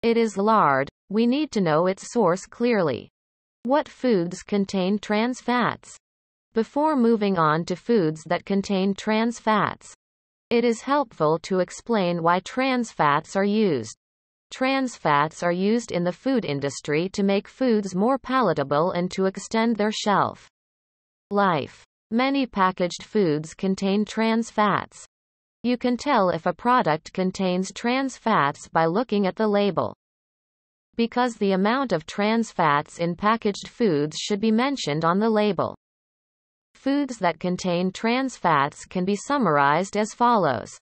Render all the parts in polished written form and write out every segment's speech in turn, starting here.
It is lard. We need to know its source clearly. What foods contain trans fats? Before moving on to foods that contain trans fats, it is helpful to explain why trans fats are used. Trans fats are used in the food industry to make foods more palatable and to extend their shelf life. Many packaged foods contain trans fats. You can tell if a product contains trans fats by looking at the label. Because the amount of trans fats in packaged foods should be mentioned on the label. Foods that contain trans fats can be summarized as follows: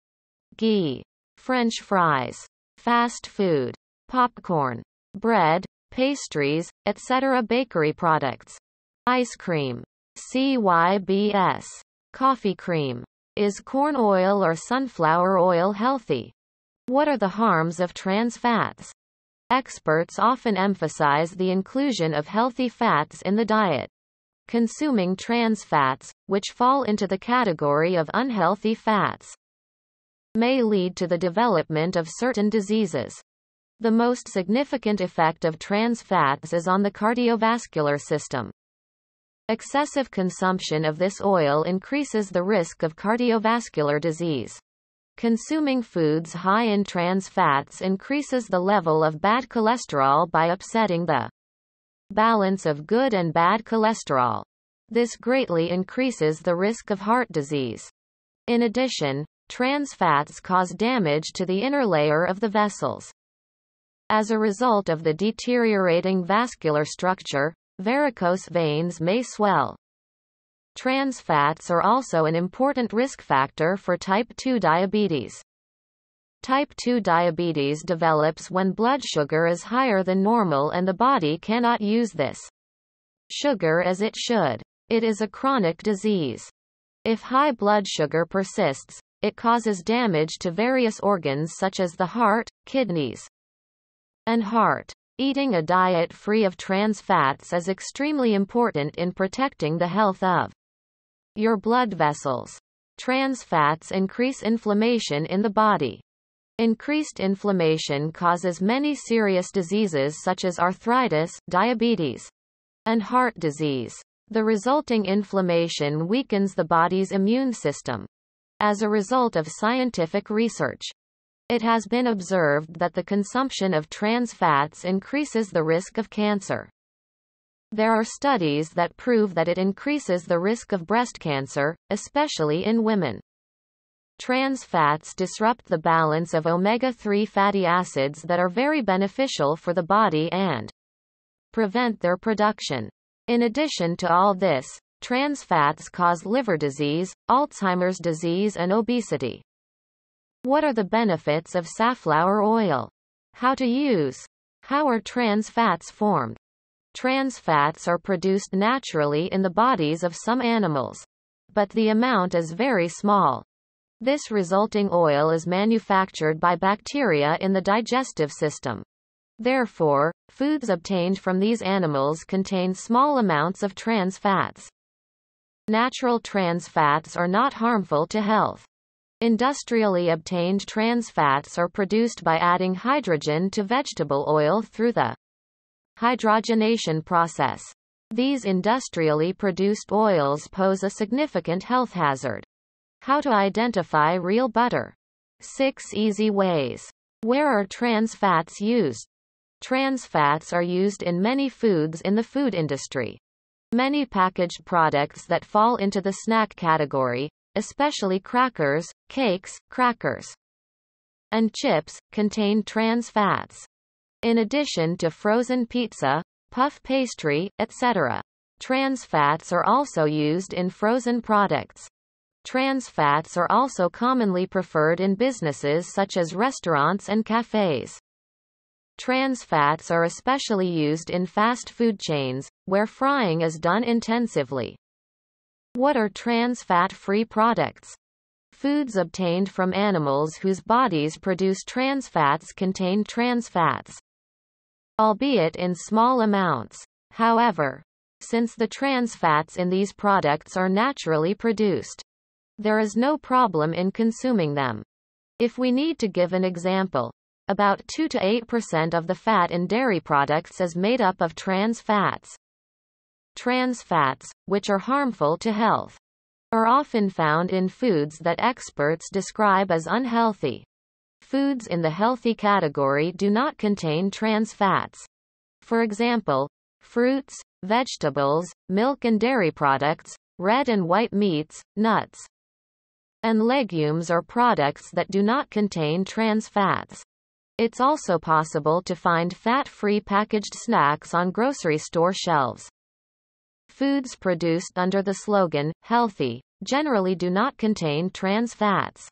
ghee, French fries, fast food, popcorn, bread, pastries, etc. Bakery products, ice cream, CYBS, coffee cream. Is corn oil or sunflower oil healthy? What are the harms of trans fats? Experts often emphasize the inclusion of healthy fats in the diet. Consuming trans fats, which fall into the category of unhealthy fats, may lead to the development of certain diseases. The most significant effect of trans fats is on the cardiovascular system. Excessive consumption of this oil increases the risk of cardiovascular disease. Consuming foods high in trans fats increases the level of bad cholesterol by upsetting the balance of good and bad cholesterol. This greatly increases the risk of heart disease. In addition, trans fats cause damage to the inner layer of the vessels. As a result of the deteriorating vascular structure, varicose veins may swell. Trans fats are also an important risk factor for type 2 diabetes. Type 2 diabetes develops when blood sugar is higher than normal and the body cannot use this sugar as it should. It is a chronic disease. If high blood sugar persists, it causes damage to various organs such as the heart, kidneys, and heart. Eating a diet free of trans fats is extremely important in protecting the health of your blood vessels. Trans fats increase inflammation in the body. Increased inflammation causes many serious diseases such as arthritis, diabetes, and heart disease. The resulting inflammation weakens the body's immune system. As a result of scientific research, it has been observed that the consumption of trans fats increases the risk of cancer. There are studies that prove that it increases the risk of breast cancer, especially in women. Trans fats disrupt the balance of omega-3 fatty acids that are very beneficial for the body and prevent their production. In addition to all this, trans fats cause liver disease, Alzheimer's disease and obesity. What are the benefits of safflower oil? How to use? How are trans fats formed? Trans fats are produced naturally in the bodies of some animals, but the amount is very small. This resulting oil is manufactured by bacteria in the digestive system. Therefore, foods obtained from these animals contain small amounts of trans fats. Natural trans fats are not harmful to health. Industrially obtained trans fats are produced by adding hydrogen to vegetable oil through the hydrogenation process. These industrially produced oils pose a significant health hazard. How to identify real butter? 6 easy ways. Where are trans fats used? Trans fats are used in many foods in the food industry. Many packaged products that fall into the snack category, especially crackers, cakes, crackers, and chips, contain trans fats. In addition to frozen pizza, puff pastry, etc., trans fats are also used in frozen products. Trans fats are also commonly preferred in businesses such as restaurants and cafes. Trans fats are especially used in fast food chains, where frying is done intensively. What are trans fat-free products? Foods obtained from animals whose bodies produce trans fats contain trans fats, albeit in small amounts. However, since the trans fats in these products are naturally produced, there is no problem in consuming them. If we need to give an example, About 2 to 8% of the fat in dairy products is made up of trans fats. Trans fats, which are harmful to health, are often found in foods that experts describe as unhealthy. Foods in the healthy category do not contain trans fats. For example, fruits, vegetables, milk and dairy products, red and white meats, nuts, and legumes are products that do not contain trans fats. It's also possible to find fat-free packaged snacks on grocery store shelves. Foods produced under the slogan, healthy, generally do not contain trans fats.